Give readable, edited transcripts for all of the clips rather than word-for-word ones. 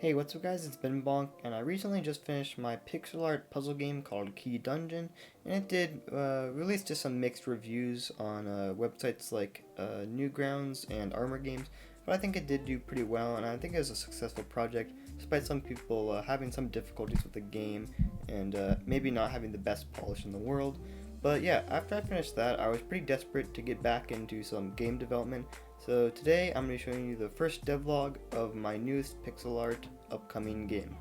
Hey, what's up guys, it's Ben Bonk, and I recently just finished my pixel art puzzle game called Key Dungeon, and it did release just some mixed reviews on websites like Newgrounds and Armor Games, but I think it did do pretty well, and I think it was a successful project, despite some people having some difficulties with the game, and maybe not having the best polish in the world. But yeah, after I finished that, I was pretty desperate to get back into some game development, so today I'm going to be showing you the first devlog of my newest pixel art upcoming game.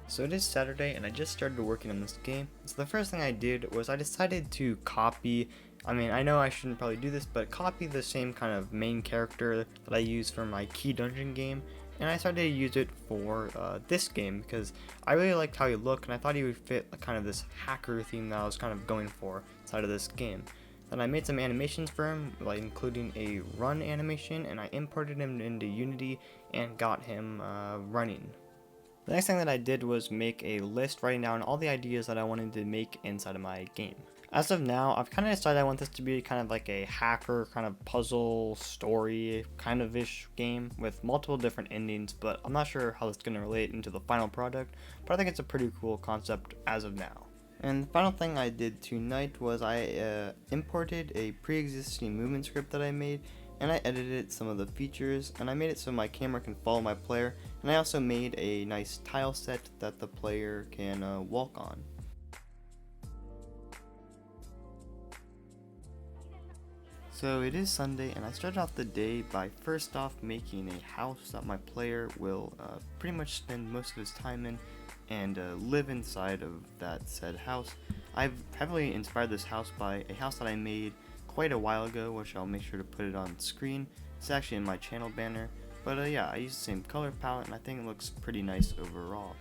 So it is Saturday and I just started working on this game. So the first thing I did was I decided to copy, I know I shouldn't probably do this, but copy the same kind of main character that I use for my Key Dungeon game, and I started to use it for this game because I really liked how he looked and I thought he would fit kind of this hacker theme that I was kind of going for inside of this game. Then I made some animations for him, like including a run animation, and I imported him into Unity and got him running. The next thing that I did was make a list writing down all the ideas that I wanted to make inside of my game. As of now, I've kind of decided I want this to be kind of like a hacker kind of puzzle story kind of ish game with multiple different endings, but I'm not sure how it's going to relate into the final product, but I think it's a pretty cool concept as of now. And the final thing I did tonight was I imported a pre-existing movement script that I made, and I edited some of the features, and I made it so my camera can follow my player, and I also made a nice tile set that the player can walk on. So it is Sunday, and I started off the day by first off making a house that my player will pretty much spend most of his time in and live inside of that said house. I've heavily inspired this house by a house that I made quite a while ago, which I'll make sure to put it on screen. It's actually in my channel banner, but yeah, I used the same color palette and I think it looks pretty nice overall.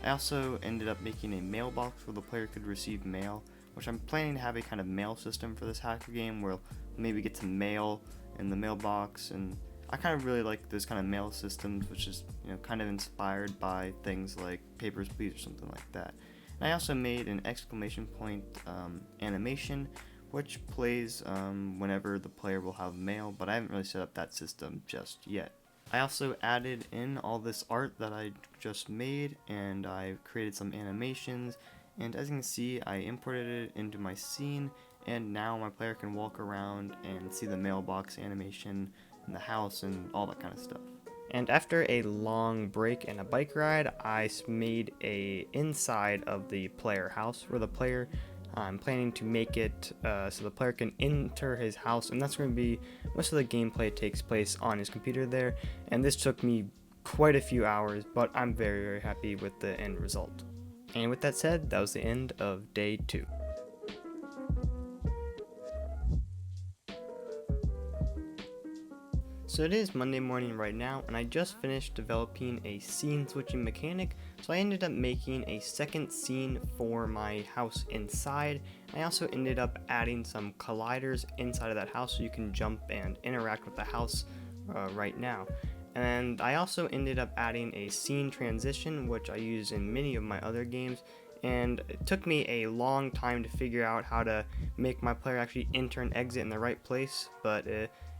I also ended up making a mailbox where the player could receive mail, which I'm planning to have a kind of mail system for this hacker game where maybe get some mail in the mailbox, and I kind of really like those kind of mail systems, which is kind of inspired by things like Papers, Please or something like that. And I also made an exclamation point animation which plays whenever the player will have mail, but I haven't really set up that system just yet. I also added in all this art that I just made, and I created some animations, and as you can see I imported it into my scene, and now my player can walk around and see the mailbox animation in the house and all that kind of stuff. And after a long break and a bike ride, I made a inside of the player house where the player, I'm planning to make it so the player can enter his house, and that's going to be most of the gameplay takes place on his computer there, and this took me quite a few hours, but I'm very happy with the end result. And with that said, that was the end of day 2. So it is Monday morning right now, and I just finished developing a scene switching mechanic, so I ended up making a second scene for my house inside. I also ended up adding some colliders inside of that house so you can jump and interact with the house right now. And I also ended up adding a scene transition, which I use in many of my other games, and it took me a long time to figure out how to make my player actually enter and exit in the right place, but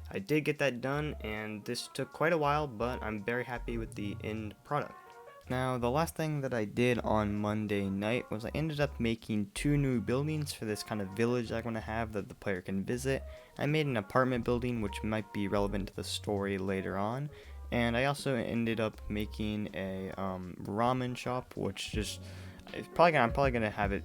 I did get that done, and this took quite a while, but I'm very happy with the end product. Now, the last thing that I did on Monday night was I ended up making 2 new buildings for this kind of village I'm going to have that the player can visit. I made an apartment building which might be relevant to the story later on, and I also ended up making a ramen shop, which just I'm probably gonna have it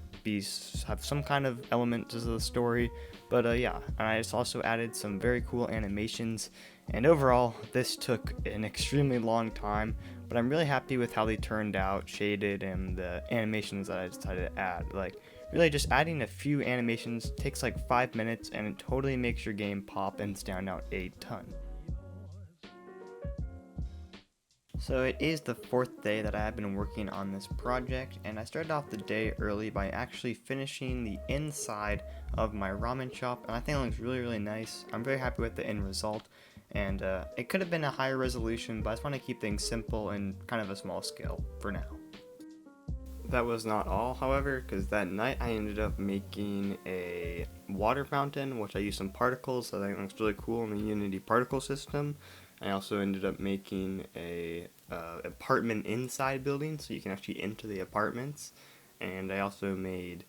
have some kind of element to the story, but yeah, and I just also added some very cool animations, and overall this took an extremely long time, but I'm really happy with how they turned out, shaded, and the animations that I decided to add. Like, really just adding a few animations takes like 5 minutes, and it totally makes your game pop and stand out a ton. So it is the 4th day that I have been working on this project, and I started off the day early by actually finishing the inside of my ramen shop, and I think it looks really nice. I'm very happy with the end result, and it could have been a higher resolution, but I just want to keep things simple and kind of a small scale for now. That was not all, however, because that night I ended up making a water fountain, which I used some particles that I think looks really cool in the Unity particle system. I also ended up making a apartment inside building, so you can actually enter the apartments. And I also made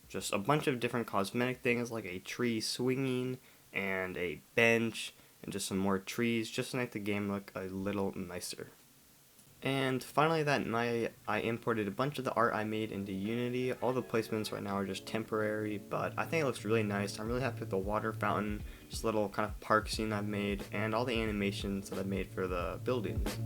just a bunch of different cosmetic things like a tree swinging and a bench and just some more trees just to make the game look a little nicer. And finally that night, I imported a bunch of the art I made into Unity. All the placements right now are just temporary, but I think it looks really nice. I'm really happy with the water fountain, just a little kind of park scene I've made, and all the animations that I've made for the buildings.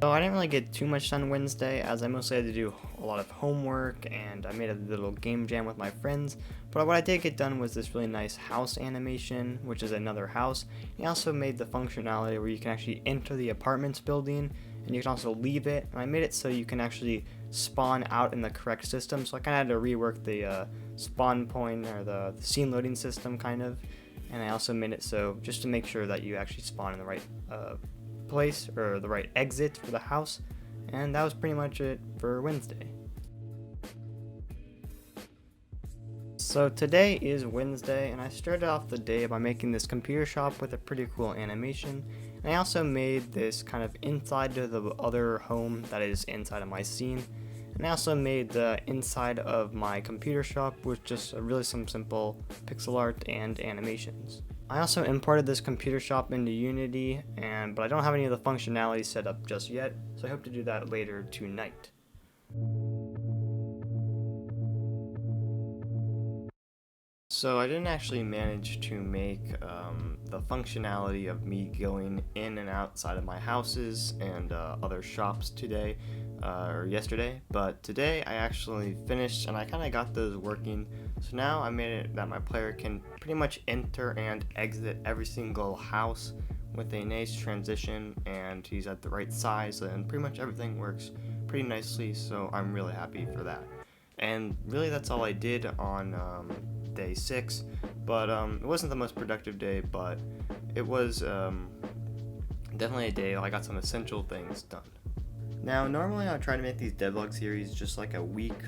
So I didn't really get too much done Wednesday, as I mostly had to do a lot of homework and I made a little game jam with my friends. But what I did get done was this really nice house animation, which is another house. I also made the functionality where you can actually enter the apartments building and you can also leave it. And I made it so you can actually spawn out in the correct system. So I kind of had to rework the spawn point or the scene loading system kind of. And I also made it so just to make sure that you actually spawn in the right place or the right exit for the house. And that was pretty much it for Wednesday. So today is Wednesday, and I started off the day by making this computer shop with a pretty cool animation. And I also made this kind of inside to the other home that is inside of my scene. And I also made the inside of my computer shop with just really some simple pixel art and animations. I also imported this computer shop into Unity, but I don't have any of the functionality set up just yet, so I hope to do that later tonight. So I didn't actually manage to make the functionality of me going in and outside of my houses and other shops today or yesterday, but today I actually finished and I kind of got those working. So now I made it that my player can pretty much enter and exit every single house with a nice transition, and he's at the right size and pretty much everything works pretty nicely, so I'm really happy for that. And really that's all I did on day 6, but it wasn't the most productive day, but it was definitely a day I got some essential things done. Now normally I try to make these devlog series just like a week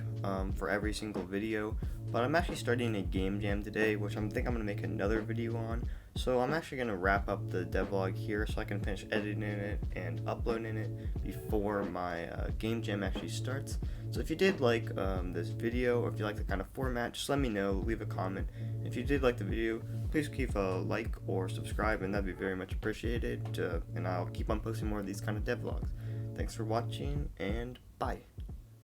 for every single video, but I'm actually starting a game jam today, which I think I'm going to make another video on. So I'm actually going to wrap up the devlog here so I can finish editing it and uploading it before my game jam actually starts. So if you did like this video, or if you like the kind of format, just let me know, leave a comment. If you did like the video, please keep a like or subscribe, and that'd be very much appreciated, and I'll keep on posting more of these kind of devlogs. Thanks for watching, and bye.